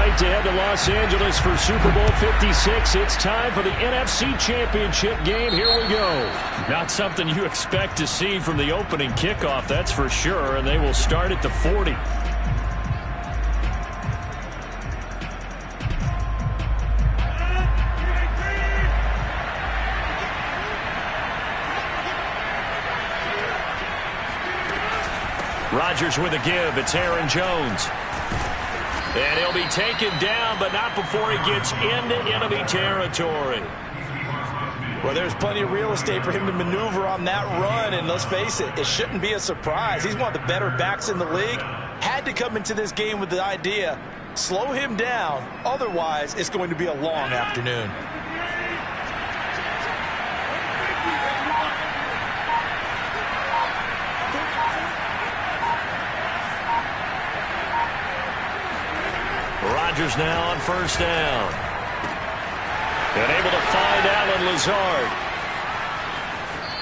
right to head to Los Angeles for Super Bowl 56. It's time for the NFC Championship game. Here we go. Not something you expect to see from the opening kickoff, that's for sure, and they will start at the 40. Rodgers with a give. It's Aaron Jones. And he'll be taken down, but not before he gets into enemy territory. Well, there's plenty of real estate for him to maneuver on that run, and let's face it, it shouldn't be a surprise. He's one of the better backs in the league. Had to come into this game with the idea, slow him down, otherwise it's going to be a long afternoon. Rodgers now on first down. And able to find Allen Lazard.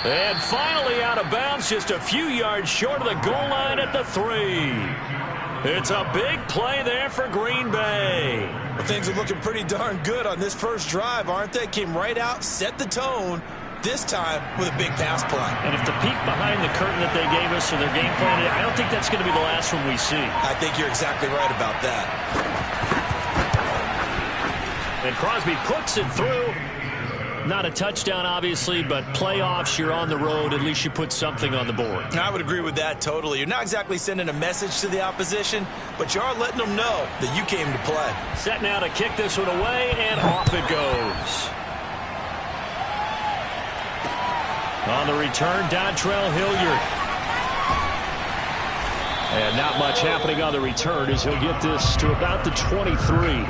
And finally out of bounds, just a few yards short of the goal line at the 3. It's a big play there for Green Bay. Well, things are looking pretty darn good on this first drive, aren't they? Came right out, set the tone, this time with a big pass play. And if the peek behind the curtain that they gave us or their game plan, I don't think that's going to be the last one we see. I think you're exactly right about that. And Crosby puts it through. Not a touchdown, obviously, but playoffs, you're on the road. At least you put something on the board. I would agree with that totally. You're not exactly sending a message to the opposition, but you are letting them know that you came to play. Set now to kick this one away, and off it goes. On the return, Dontrell Hilliard. And not much happening on the return as he'll get this to about the 23.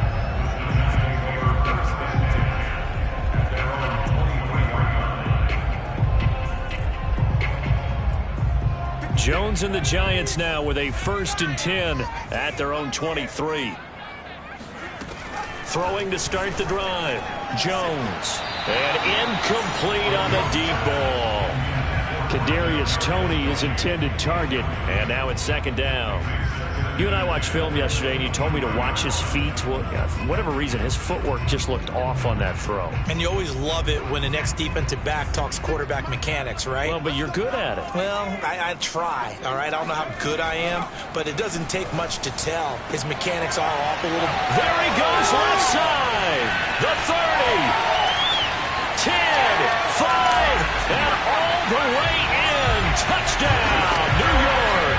Jones and the Giants now with a 1st and 10 at their own 23. Throwing to start the drive. Jones. And incomplete on the deep ball. Kadarius Toney, his intended target. And now it's 2nd down. You and I watched film yesterday, and you told me to watch his feet. Well, for whatever reason, his footwork just looked off on that throw. And you always love it when the next defensive back talks quarterback mechanics, right? Well, but you're good at it. Well, I try, all right? I don't know how good I am, but it doesn't take much to tell. His mechanics are off a little. There he goes, left side. The 30. 10, 5, and all the way in. Touchdown, New York.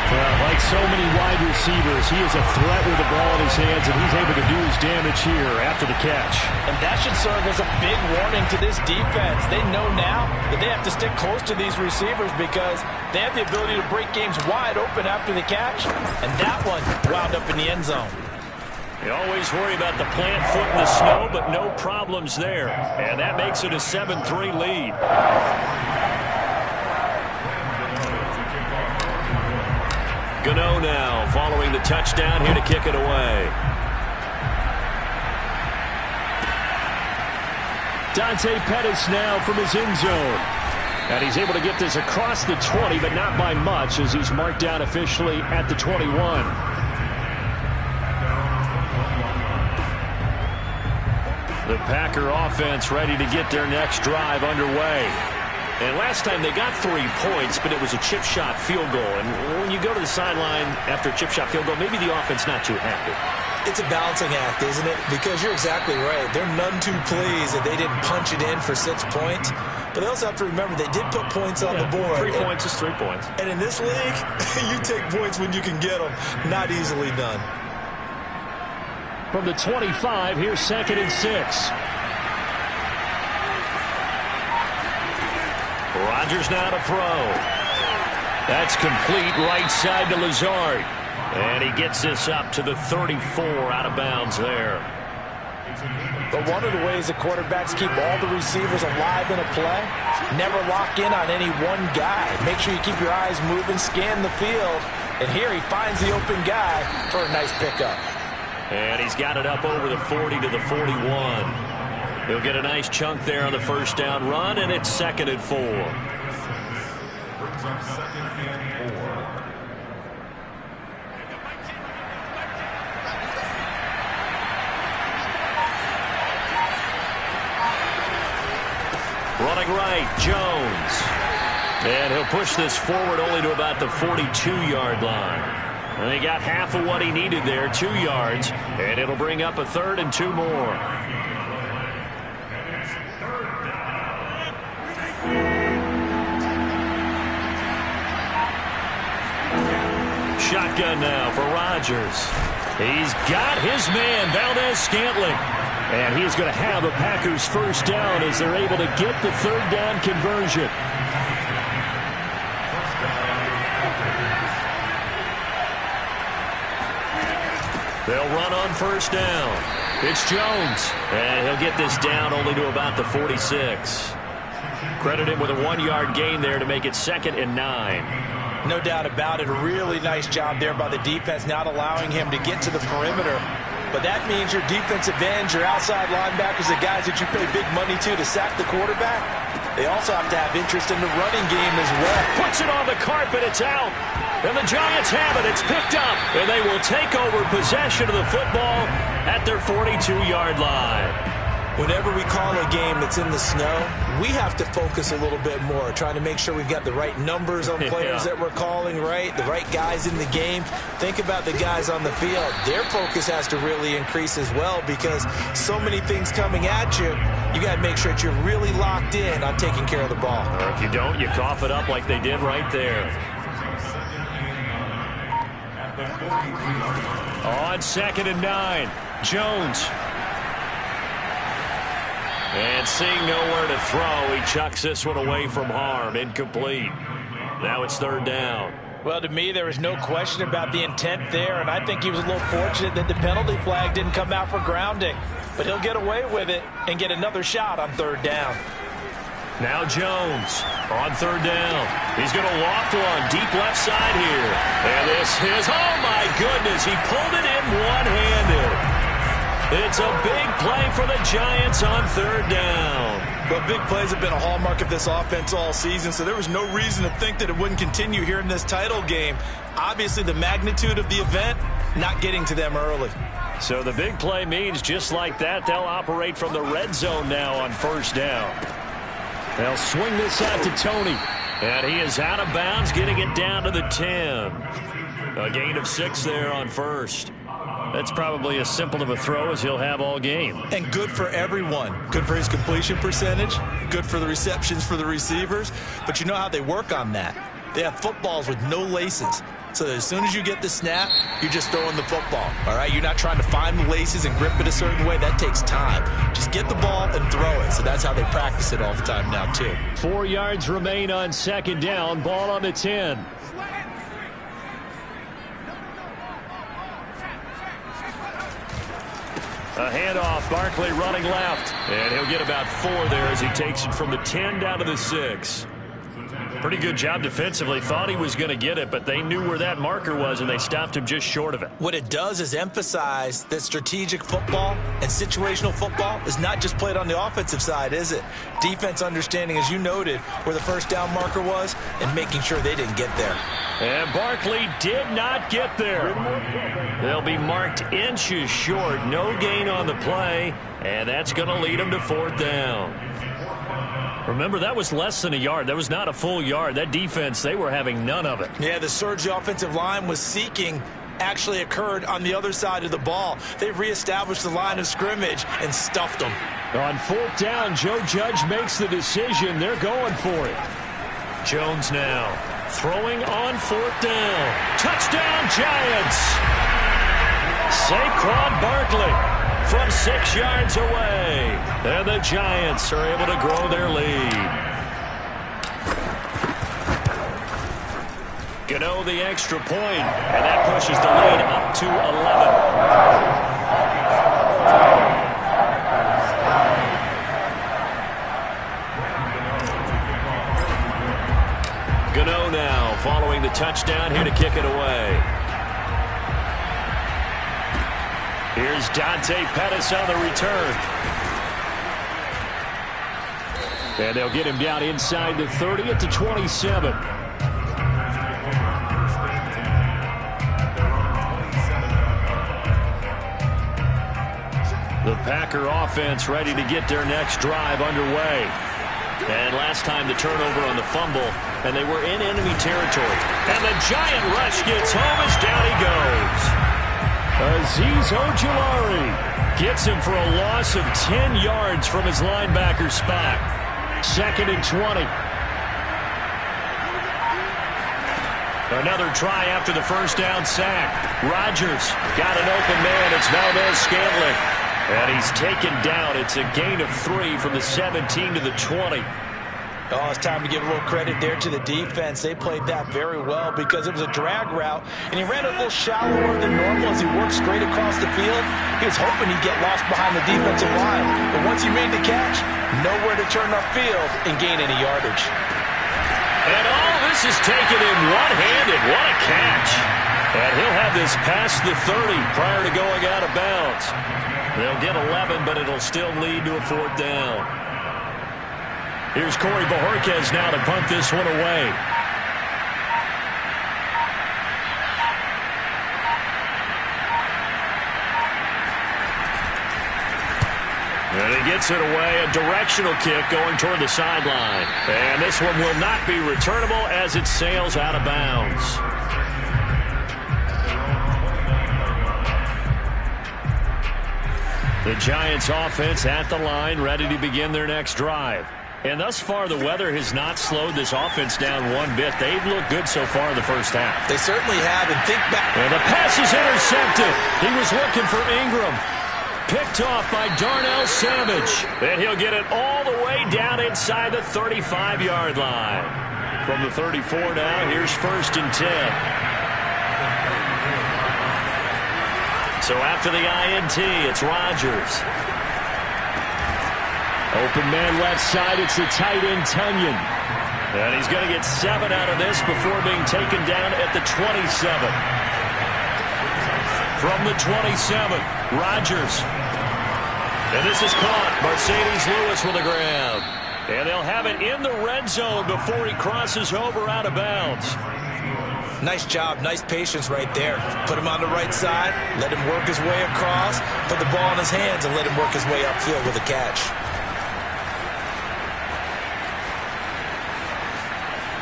Well, like so many wide receivers, he is a threat with the ball in his hands, and he's able to do his damage here after the catch. And that should serve as a big warning to this defense. They know now that they have to stick close to these receivers because they have the ability to break games wide open after the catch, and that one wound up in the end zone. You always worry about the plant foot in the snow, but no problems there. And that makes it a 7-3 lead. Gano now following the touchdown here to kick it away. Dante Pettis now from his end zone. And he's able to get this across the 20, but not by much as he's marked down officially at the 21. The Packer offense ready to get their next drive underway. And last time they got 3 points, but it was a chip shot field goal. And when you go to the sideline after a chip shot field goal, maybe the offense not too happy. It's a balancing act, isn't it? Because you're exactly right. They're none too pleased that they didn't punch it in for 6 points. But they also have to remember they did put points on the board. 3 points is 3 points. And in this league, you take points when you can get them. Not easily done. From the 25, here's 2nd and 6. Rodgers now to throw. That's complete right side to Lazard. And he gets this up to the 34 out of bounds there. But one of the ways the quarterbacks keep all the receivers alive in a play, never lock in on any one guy. Make sure you keep your eyes moving, scan the field. And here he finds the open guy for a nice pickup. And he's got it up over the 40 to the 41. He'll get a nice chunk there on the first down run, and it's 2nd and 4. Running right, Jones. And he'll push this forward only to about the 42-yard line. And he got half of what he needed there, 2 yards. And it'll bring up a 3rd and 2 more. Shotgun now for Rodgers. He's got his man, Valdez-Scantling. And he's going to have a Packers first down as they're able to get the 3rd down conversion. They'll run on first down. It's Jones. And he'll get this down only to about the 46. Credit him with a 1-yard gain there to make it 2nd and 9. No doubt about it. A really nice job there by the defense, not allowing him to get to the perimeter. But that means your defensive ends, your outside linebackers, the guys that you pay big money to sack the quarterback, they also have to have interest in the running game as well. Puts it on the carpet. It's out. And the Giants have it. It's picked up. And they will take over possession of the football at their 42-yard line. Whenever we call a game that's in the snow, we have to focus a little bit more, trying to make sure we've got the right numbers on players that we're calling, right? The right guys in the game. Think about the guys on the field. Their focus has to really increase as well because so many things coming at you. You got to make sure that you're really locked in on taking care of the ball. Or if you don't, you cough it up like they did right there. On 2nd and 9, Jones. And seeing nowhere to throw, he chucks this one away from harm. Incomplete. Now it's 3rd down. Well, to me, there was no question about the intent there, and I think he was a little fortunate that the penalty flag didn't come out for grounding. But he'll get away with it and get another shot on 3rd down. Now Jones on 3rd down. He's going to loft one deep left side here. And this is, oh my goodness, he pulled it in one-handed. It's a big play for the Giants on 3rd down. But big plays have been a hallmark of this offense all season, so there was no reason to think that it wouldn't continue here in this title game. Obviously, the magnitude of the event, not getting to them early. So the big play means just like that, they'll operate from the red zone now on 1st down. They'll swing this out to Tony. And he is out of bounds, getting it down to the 10. A gain of 6 there on 1st. That's probably as simple of a throw as he'll have all game. And good for everyone. Good for his completion percentage. Good for the receptions for the receivers. But you know how they work on that. They have footballs with no laces. So as soon as you get the snap, you're just throwing the football. All right? You're not trying to find the laces and grip it a certain way. That takes time. Just get the ball and throw it. So that's how they practice it all the time now, too. 4 yards remain on 2nd down. Ball on the 10. A handoff, Barkley running left. And he'll get about 4 there as he takes it from the 10 down to the 6. Pretty good job defensively. Thought he was going to get it, but they knew where that marker was, and they stopped him just short of it. What it does is emphasize that strategic football and situational football is not just played on the offensive side, is it? Defense understanding, as you noted, where the 1st down marker was and making sure they didn't get there. And Barkley did not get there. They'll be marked inches short. No gain on the play, and that's going to lead them to 4th down. Remember, that was less than a yard. That was not a full yard. That defense, they were having none of it. Yeah, the surge the offensive line was seeking actually occurred on the other side of the ball. They reestablished the line of scrimmage and stuffed them. On 4th down, Joe Judge makes the decision. They're going for it. Jones now throwing on 4th down. Touchdown, Giants! Saquon Barkley from 6 yards away. And the Giants are able to grow their lead. Gano the extra point, and that pushes the lead up to 11. Gano now following the touchdown here to kick it away. Here's Dante Pettis on the return. And they'll get him down inside the 30 at the 27. The Packer offense ready to get their next drive underway. And last time the turnover on the fumble, and they were in enemy territory. And the giant rush gets home as down he goes. Azeez Ojulari gets him for a loss of 10 yards from his linebacker spot. 2nd and 20. Another try after the first down sack. Rodgers got an open man. It's Valdez-Scantling. And he's taken down. It's a gain of 3 from the 17 to the 20. Oh, it's time to give a little credit there to the defense. They played that very well because it was a drag route, and he ran a little shallower than normal as he worked straight across the field. He was hoping he'd get lost behind the defensive line, but once he made the catch, nowhere to turn upfield and gain any yardage. And all this is taken in one-handed. What a catch. And he'll have this past the 30 prior to going out of bounds. They'll get 11, but it'll still lead to a 4th down. Here's Corey Bojorquez now to punt this one away. And he gets it away, a directional kick going toward the sideline. And this one will not be returnable as it sails out of bounds. The Giants offense at the line, ready to begin their next drive. And thus far, the weather has not slowed this offense down one bit. They've looked good so far in the first half. They certainly have, and think back. And the pass is intercepted. He was looking for Ingram. Picked off by Darnell Savage. And he'll get it all the way down inside the 35-yard line. From the 34 now, here's 1st and 10. So after the INT, it's Rodgers. Open man left side, it's the tight end Tunyon. And he's going to get 7 out of this before being taken down at the 27. From the 27, Rodgers. And this is caught. Mercedes Lewis with the ground. And they'll have it in the red zone before he crosses over out of bounds. Nice job, nice patience right there. Put him on the right side, let him work his way across, put the ball in his hands, and let him work his way upfield with a catch.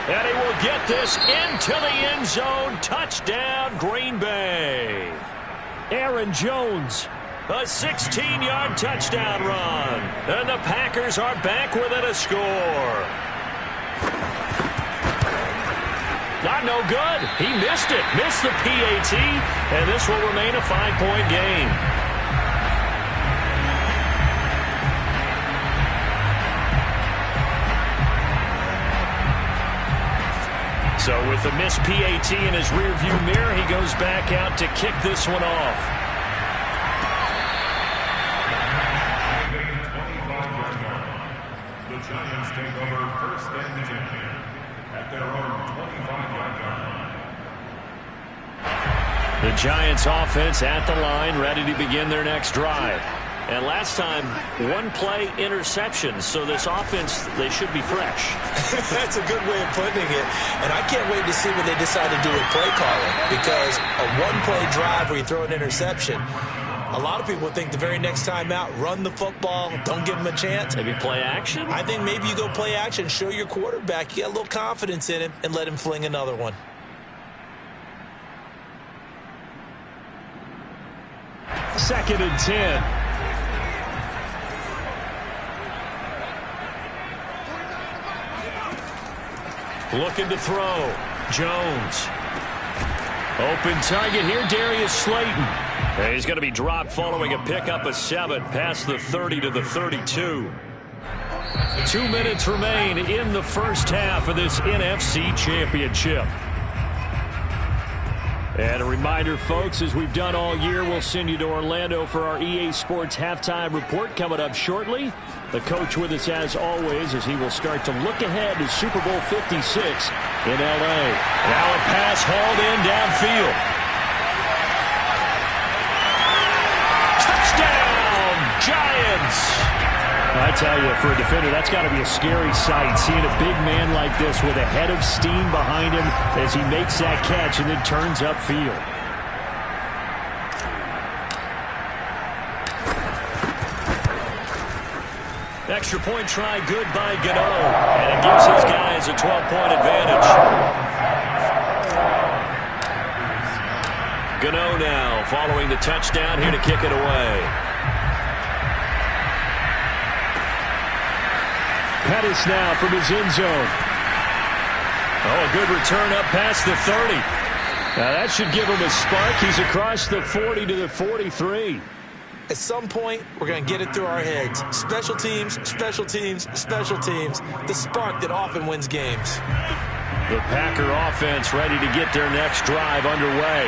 And he will get this into the end zone. Touchdown, Green Bay. Aaron Jones, a 16-yard touchdown run. And the Packers are back within a score. Not no good. He missed it. Missed the PAT. And this will remain a 5-point game. So with the missed PAT in his rearview mirror, he goes back out to kick this one off. The Giants take over 1st and 10 at their own 25-yard line. The Giants offense at the line, ready to begin their next drive. And last time, 1-play interception. So this offense, they should be fresh. That's a good way of putting it. And I can't wait to see what they decide to do with play calling. Because a 1-play drive where you throw an interception, a lot of people think the very next time out, run the football, don't give him a chance. Maybe play action? I think maybe you go play action, show your quarterback, you get a little confidence in him, and let him fling another one. Second and 10. Looking to throw. Jones. Open target here, Darius Slayton. And he's going to be dropped following a pickup of 7 past the 30 to the 32. 2 minutes remain in the first half of this NFC Championship. And a reminder, folks, as we've done all year, we'll send you to Orlando for our EA Sports Halftime Report coming up shortly. The coach with us, as always, as he will start to look ahead to Super Bowl 56 in L.A. Now a pass hauled in downfield. Touchdown, Giants! I tell you, for a defender, that's got to be a scary sight, seeing a big man like this with a head of steam behind him as he makes that catch and then turns upfield. extra point try good by Gano, and it gives his guys a 12-point advantage. Gano now following the touchdown here to kick it away. Pettis now from his end zone. Oh, a good return up past the 30. Now that should give him a spark. He's across the 40 to the 43. At some point, we're going to get it through our heads. Special teams, special teams, special teams. The spark that often wins games. The Packer offense ready to get their next drive underway.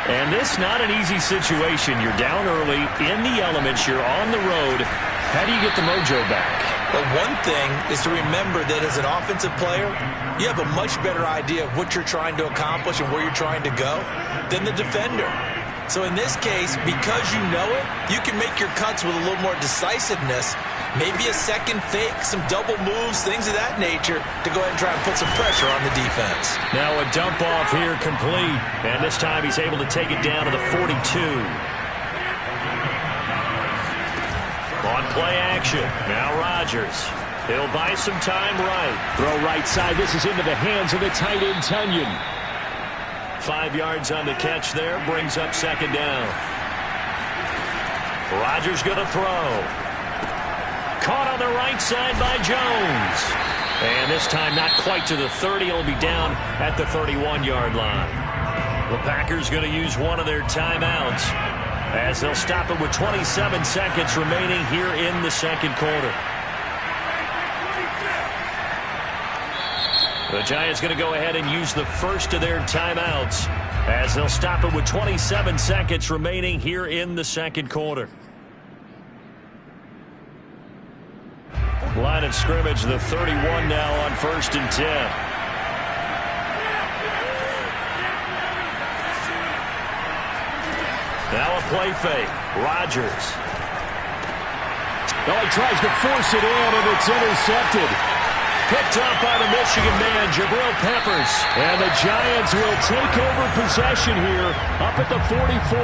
And this not an easy situation. You're down early, in the elements, you're on the road. How do you get the mojo back? But one thing is to remember that as an offensive player, you have a much better idea of what you're trying to accomplish and where you're trying to go than the defender. So in this case, because you know it, you can make your cuts with a little more decisiveness, maybe a second fake, some double moves, things of that nature, to go ahead and try and put some pressure on the defense. Now a dump off here complete, and this time he's able to take it down to the 42. On play action, now Rodgers. He'll buy some time right. Throw right side. This is into the hands of the tight end, Tunyon. 5 yards on the catch there, brings up second down. Rodgers going to throw. Caught on the right side by Jones. And this time not quite to the 30. He'll be down at the 31-yard line. The Packers going to use one of their timeouts as they'll stop it with 27 seconds remaining here in the second quarter. The Giants going to go ahead and use the first of their timeouts as they'll stop it with 27 seconds remaining here in the second quarter. Line of scrimmage, the 31 now on 1st and 10. Now a play fake. Rodgers. Oh, he tries to force it in, and it's intercepted. Picked up by the Michigan man, Jabril Peppers. And the Giants will take over possession here up at the 44.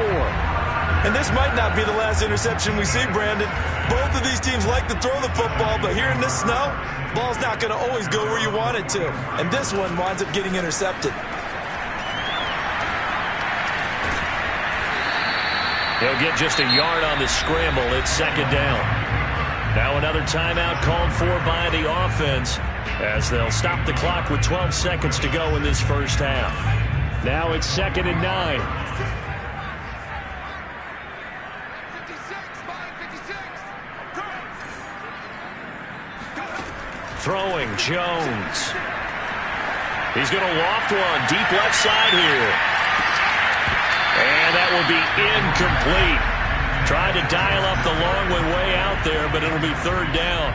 And this might not be the last interception we see, Brandon. Both of these teams like to throw the football, but here in this snow, the ball's not going to always go where you want it to. And this one winds up getting intercepted. He'll get just a yard on the scramble. It's second down. Now another timeout called for by the offense as they'll stop the clock with 12 seconds to go in this first half. Now it's 2nd and 9. Throwing Jones. He's going to loft one deep left side here. And that will be incomplete. Tried to dial up the long way out there, but it'll be third down.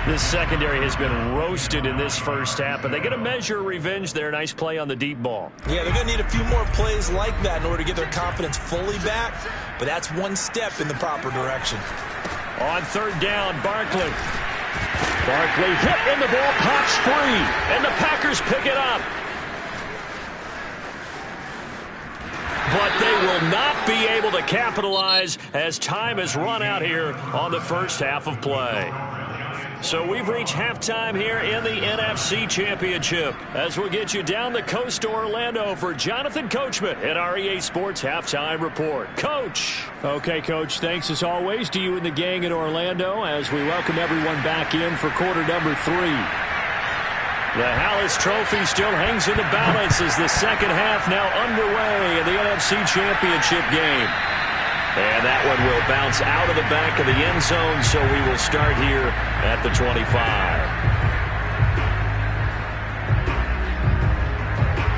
This secondary has been roasted in this first half, but they get a measure of revenge there. Nice play on the deep ball. Yeah, they're going to need a few more plays like that in order to get their confidence fully back, but that's one step in the proper direction. On third down, Barkley. Barkley hit, and the ball pops free. And the Packers pick it up. But they will not be able to capitalize as time has run out here on the first half of play. So we've reached halftime here in the NFC Championship as we'll get you down the coast to Orlando for Jonathan Coachman at our EA Sports Halftime Report. Coach. Okay, Coach, thanks as always to you and the gang in Orlando as we welcome everyone back in for quarter number 3. The Hallis Trophy still hangs in the balance as the second half now underway in the NFC Championship game. And that one will bounce out of the back of the end zone, so we will start here at the 25.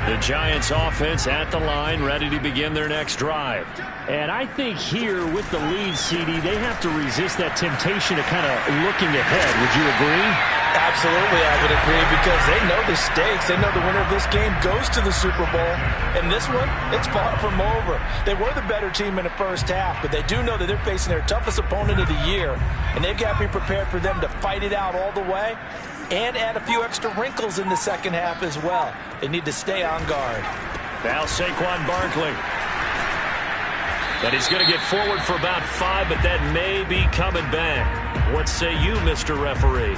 The Giants offense at the line, ready to begin their next drive. And I think here with the lead, CD, they have to resist that temptation of kind of looking ahead. Would you agree? Absolutely, I would agree, because they know the stakes. They know the winner of this game goes to the Super Bowl. And this one, it's far from over. They were the better team in the first half, but they do know that they're facing their toughest opponent of the year. And they've got to be prepared for them to fight it out all the way and add a few extra wrinkles in the second half as well. They need to stay on guard. Now Saquon Barkley. And he's going to get forward for about 5, but that may be coming back. What say you, Mr. Referee?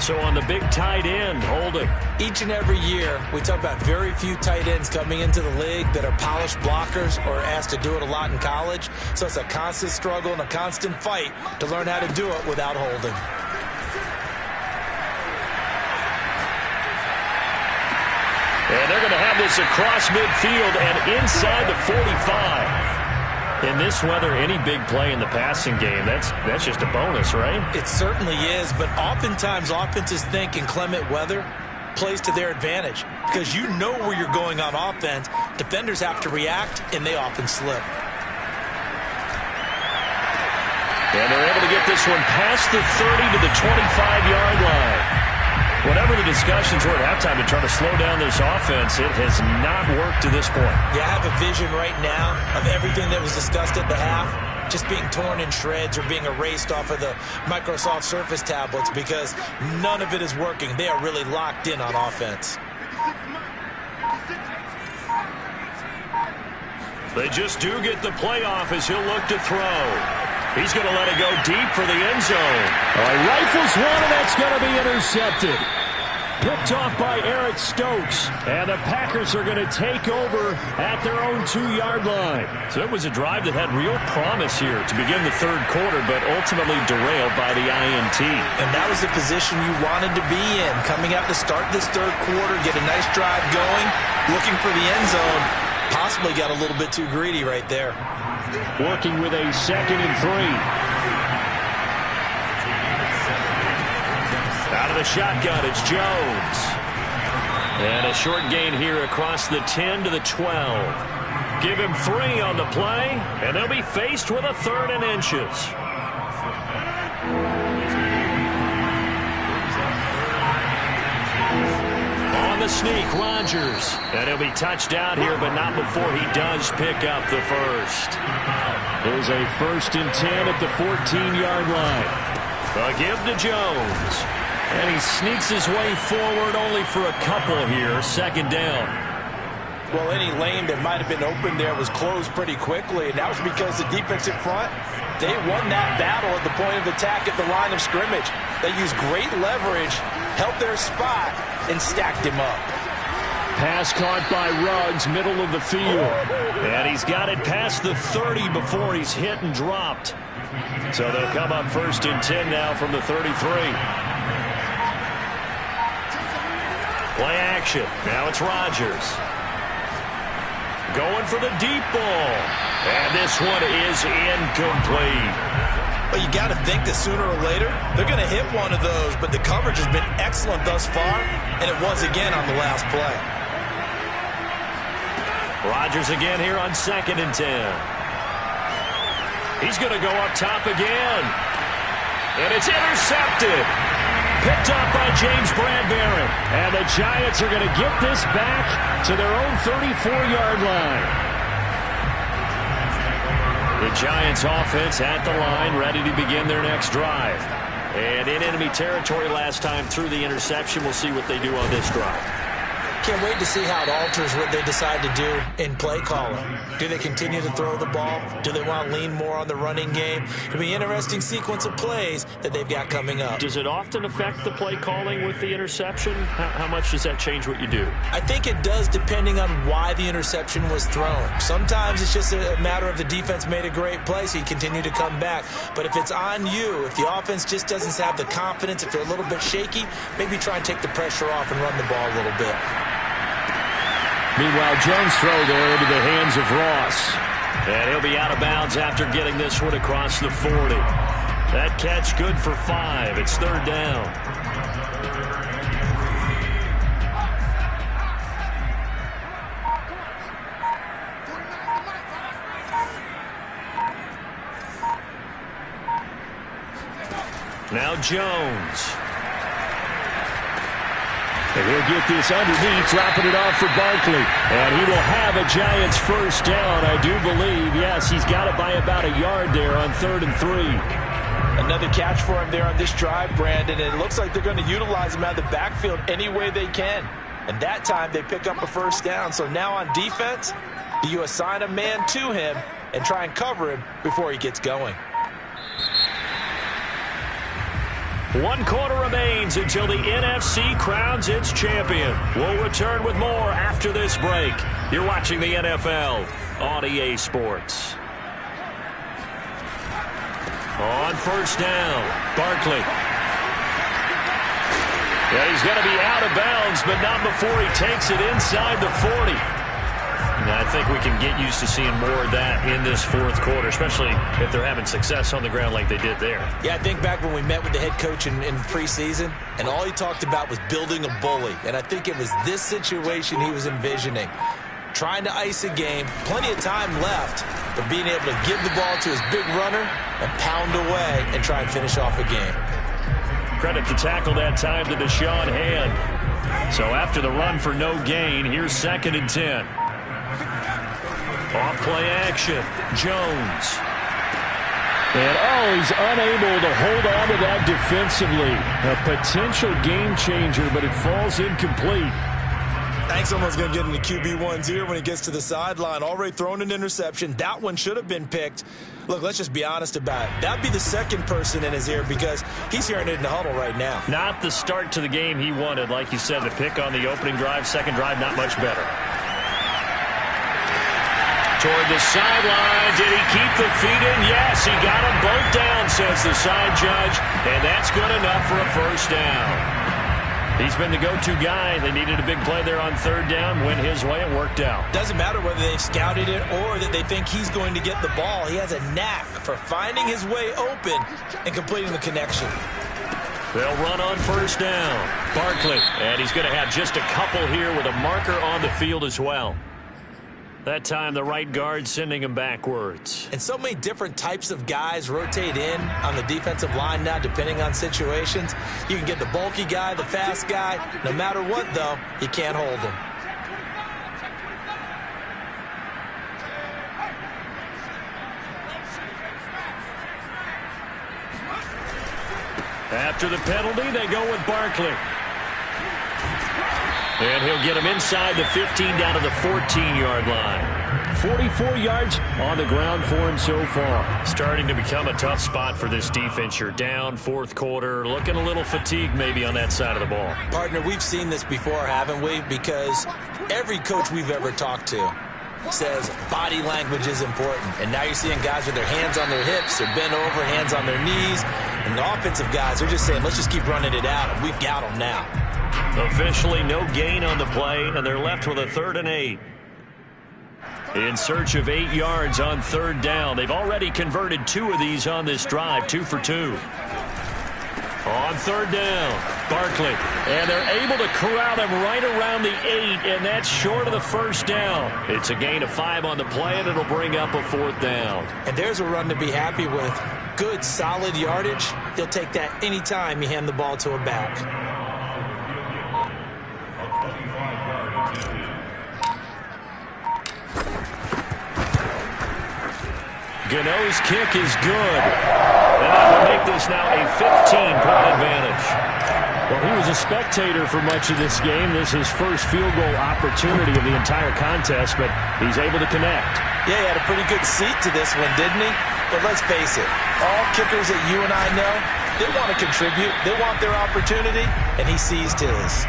So on the big tight end, holding. Each and every year, we talk about very few tight ends coming into the league that are polished blockers or asked to do it a lot in college. So it's a constant struggle and a constant fight to learn how to do it without holding. And they're going to have this across midfield and inside the 45. In this weather, any big play in the passing game, that's just a bonus, right? It certainly is, but oftentimes offenses think inclement weather plays to their advantage because you know where you're going on offense. Defenders have to react, and they often slip. And they're able to get this one past the 30 to the 25-yard line. Whatever the discussions were at halftime to try to slow down this offense, it has not worked to this point. Yeah, I have a vision right now of everything that was discussed at the half just being torn in shreds or being erased off of the Microsoft Surface tablets because none of it is working. They are really locked in on offense. They just do get the playoff as he'll look to throw. He's going to let it go deep for the end zone. Rifles one, and that's going to be intercepted. Picked off by Eric Stokes. And the Packers are going to take over at their own 2-yard line. So it was a drive that had real promise here to begin the third quarter, but ultimately derailed by the INT. And that was the position you wanted to be in. Coming out to start this third quarter, get a nice drive going, looking for the end zone. Possibly got a little bit too greedy right there. Working with a 2nd and 3. Out of the shotgun, it's Jones. And a short gain here across the 10 to the 12. Give him 3 on the play, and they'll be faced with a 3rd and inches. On the sneak, Rodgers. And he'll be touched out here, but not before he does pick up the first. There's a 1st and 10 at the 14-yard line. A give to Jones. And he sneaks his way forward only for a couple here. 2nd down. Well, any lane that might have been open there was closed pretty quickly, and that was because the defensive front, they won that battle at the point of attack at the line of scrimmage. They used great leverage, held their spot, and stacked him up. Pass caught by Ruggs, middle of the field. And he's got it past the 30 before he's hit and dropped. So they'll come up 1st and 10 now from the 33. Play action. Now it's Rodgers. Going for the deep ball. And this one is incomplete. Well, you got to think that sooner or later, they're going to hit one of those, but the coverage has been excellent thus far, and it was again on the last play. Rodgers again here on 2nd and 10. He's going to go up top again. And it's intercepted. Picked up by James Bradbury. And the Giants are going to get this back to their own 34-yard line. The Giants offense at the line, ready to begin their next drive. And in enemy territory last time through the interception. We'll see what they do on this drive. Can't wait to see how it alters what they decide to do in play calling. Do they continue to throw the ball? Do they want to lean more on the running game? It'll be an interesting sequence of plays that they've got coming up. Does it often affect the play calling with the interception? How much does that change what you do? I think it does depending on why the interception was thrown. Sometimes it's just a matter of the defense made a great play, so you continue to come back. But if it's on you, if the offense just doesn't have the confidence, if they're a little bit shaky, maybe try and take the pressure off and run the ball a little bit. Meanwhile, Jones throw there into the hands of Ross. And he'll be out of bounds after getting this one across the 40. That catch good for 5. It's 3rd down. Now Jones. And he'll get this underneath, dropping it off for Barkley. And he will have a Giants 1st down, I do believe. Yes, he's got it by about a yard there on 3rd and 3. Another catch for him there on this drive, Brandon. And it looks like they're going to utilize him out of the backfield any way they can. And that time they pick up a 1st down. So now on defense, do you assign a man to him and try and cover him before he gets going? 1 quarter remains until the NFC crowns its champion. We'll return with more after this break. You're watching the NFL on EA Sports. On first down, Barkley. Yeah, he's going to be out of bounds, but not before he takes it inside the 40. And I think we can get used to seeing more of that in this fourth quarter, especially if they're having success on the ground like they did there. Yeah, I think back when we met with the head coach in preseason, and all he talked about was building a bully. And I think it was this situation he was envisioning. Trying to ice a game, plenty of time left, but being able to give the ball to his big runner and pound away and try and finish off a game. Credit to tackle that time to Deshaun Hand. So after the run for no gain, here's 2nd and 10. Off play action, Jones. And, he's unable to hold on to that defensively. A potential game changer, but it falls incomplete. I think someone's going to get in the QB1's ear when he gets to the sideline. Already thrown an interception. That one should have been picked. Look, let's just be honest about it. That'd be the second person in his ear because he's hearing it in the huddle right now. Not the start to the game he wanted. Like you said, the pick on the opening drive, second drive, not much better. Toward the sideline. Did he keep the feet in? Yes, he got them both down, says the side judge. And that's good enough for a first down. He's been the go-to guy. They needed a big play there on 3rd down. Went his way. It worked out. Doesn't matter whether they've scouted it or that they think he's going to get the ball. He has a knack for finding his way open and completing the connection. They'll run on first down. Barkley. And he's going to have just a couple here with a marker on the field as well. That time, the right guard sending him backwards. And so many different types of guys rotate in on the defensive line now, depending on situations. You can get the bulky guy, the fast guy. No matter what, though, you can't hold him. After the penalty, they go with Barkley. And he'll get him inside the 15 down to the 14-yard line. 44 yards on the ground for him so far. Starting to become a tough spot for this defense. You're down, fourth quarter, looking a little fatigued maybe on that side of the ball. Partner, we've seen this before, haven't we? Because every coach we've ever talked to says body language is important. And now you're seeing guys with their hands on their hips, they're bent over, hands on their knees. And the offensive guys are just saying, let's just keep running it out, and we've got them now. Officially no gain on the play, and they're left with a 3rd and 8. In search of 8 yards on 3rd down. They've already converted 2 of these on this drive, 2 for 2. On 3rd down, Barkley. And they're able to corral him right around the 8, and that's short of the first down. It's a gain of 5 on the play, and it'll bring up a 4th down. And there's a run to be happy with. Good, solid yardage. He'll take that anytime you hand the ball to a back. Gano's kick is good. And that will make this now a 15-point advantage. Well, he was a spectator for much of this game. This is his first field goal opportunity of the entire contest, but he's able to connect. Yeah, he had a pretty good seat to this one, didn't he? But let's face it, all kickers that you and I know, they want to contribute. They want their opportunity, and he seized his.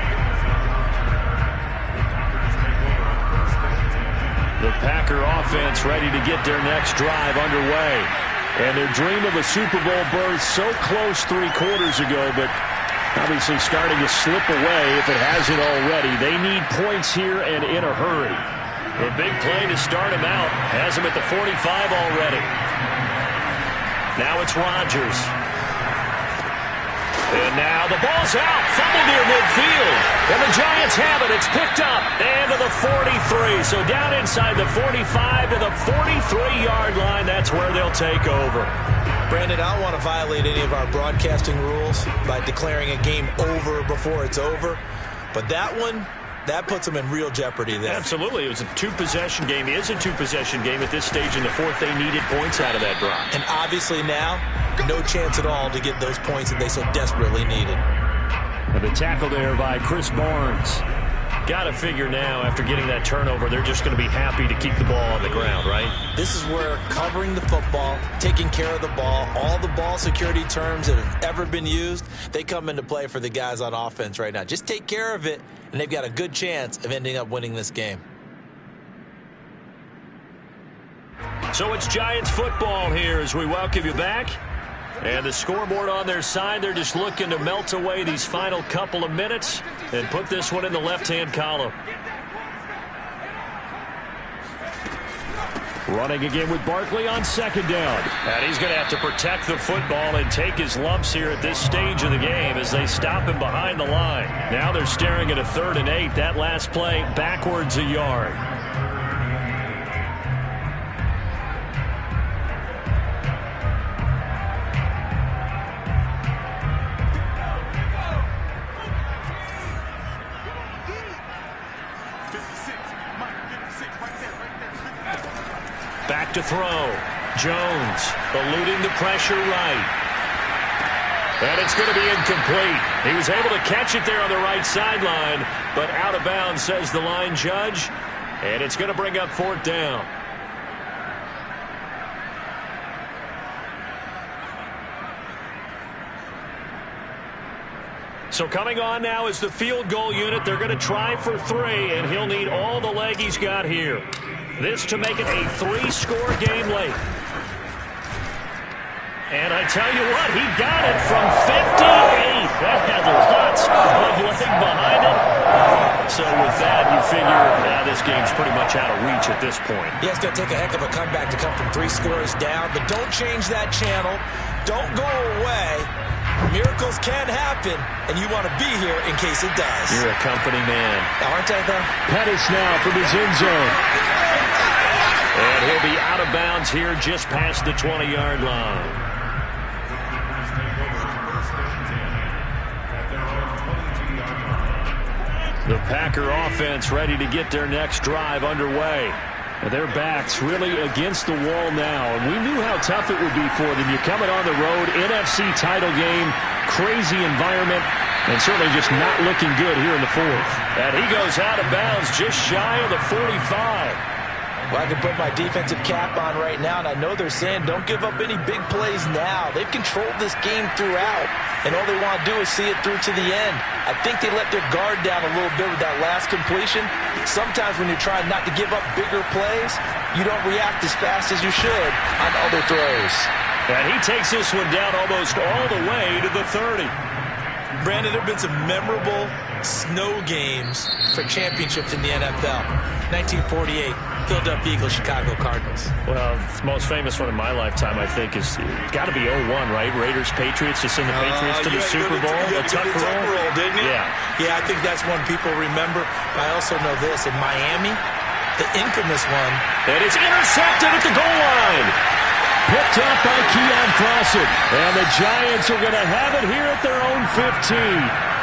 The Packer offense ready to get their next drive underway. And their dream of a Super Bowl berth so close 3 quarters ago, but obviously starting to slip away if it hasn't already. They need points here and in a hurry. A big play to start him out. Has him at the 45 already. Now it's Rodgers. And now the ball's out. Fumble near midfield. And the Giants have it. It's picked up. And to the 43. So down inside the 45 to the 43-yard line. That's where they'll take over. Brandon, I don't want to violate any of our broadcasting rules by declaring a game over before it's over. But that one, that puts them in real jeopardy there. Absolutely. It was a 2-possession game. It is a 2-possession game at this stage in the fourth. They needed points out of that drive. And obviously now, no chance at all to get those points that they so desperately needed. And the tackle there by Chris Barnes. Got to figure now, after getting that turnover, they're just going to be happy to keep the ball on the ground, right? This is where covering the football, taking care of the ball, all the ball security terms that have ever been used, they come into play for the guys on offense right now. Just take care of it, and they've got a good chance of ending up winning this game. So it's Giants football here as we welcome you back. And the scoreboard on their side, they're just looking to melt away these final couple of minutes and put this one in the left-hand column. Running again with Barkley on second down. And he's going to have to protect the football and take his lumps here at this stage of the game as they stop him behind the line. Now they're staring at a 3rd and 8. That last play backwards a yard. Back to throw. Jones eluding the pressure right. And it's going to be incomplete. He was able to catch it there on the right sideline, but out of bounds, says the line judge. And it's going to bring up 4th down. So coming on now is the field goal unit. They're going to try for 3, and he'll need all the leg he's got here. This to make it a 3-score game late. And I tell you what, he got it from 58. That had lots of leg behind it. So with that, you figure this game's pretty much out of reach at this point. Yeah, it's going to take a heck of a comeback to come from 3 scores down, but don't change that channel. Don't go away. Miracles can happen, and you want to be here in case it does. You're a company man. Aren't I, though? Pettis now from his end zone. And he'll be out of bounds here just past the 20-yard line. The Packer offense ready to get their next drive underway. Their backs really against the wall now, and we knew how tough it would be for them. You're coming on the road, NFC title game, crazy environment, and certainly just not looking good here in the 4th. And he goes out of bounds just shy of the 45. Well, I can put my defensive cap on right now, and I know they're saying don't give up any big plays now. They've controlled this game throughout, and all they want to do is see it through to the end. I think they let their guard down a little bit with that last completion. Sometimes when you're trying not to give up bigger plays, you don't react as fast as you should on other throws. And he takes this one down almost all the way to the 30. Brandon, there have been some memorable snow games for championships in the NFL. 1948, Philadelphia Eagles, Chicago Cardinals. Well, the most famous one in my lifetime, I think, is got to be 01, right? Raiders, Patriots, to send the Patriots to the Super Bowl. The Tuck roll, didn't you? Yeah, I think that's one people remember. I also know this. In Miami, the infamous one. And it's intercepted at the goal line. Picked up by Keon Crossett. And the Giants are going to have it here at their own 15.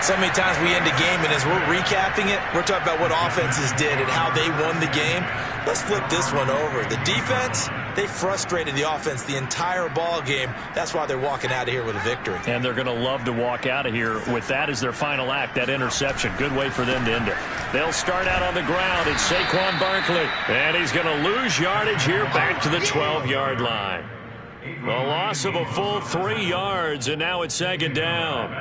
So many times we end a game, and as we're recapping it, we're talking about what offenses did and how they won the game. Let's flip this one over. The defense, they frustrated the offense the entire ball game. That's why they're walking out of here with a victory. And they're going to love to walk out of here with that as their final act, that interception. Good way for them to end it. They'll start out on the ground. It's Saquon Barkley. And he's going to lose yardage here back to the 12-yard line. A loss of a full 3 yards, and now it's 2nd down.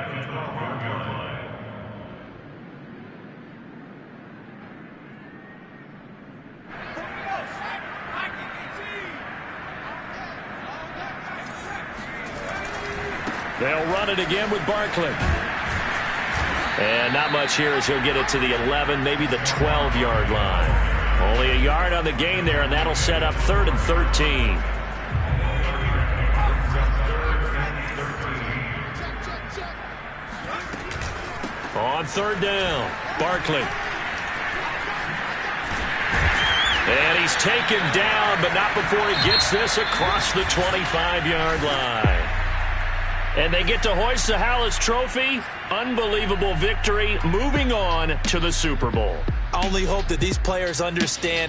They'll run it again with Barkley. And not much here as he'll get it to the 11, maybe the 12-yard line. Only a yard on the gain there, and that'll set up 3rd and 13. On 3rd down, Barkley. And he's taken down, but not before he gets this across the 25-yard line. And they get to hoist the Hallis Trophy. Unbelievable victory, moving on to the Super Bowl. I only hope that these players understand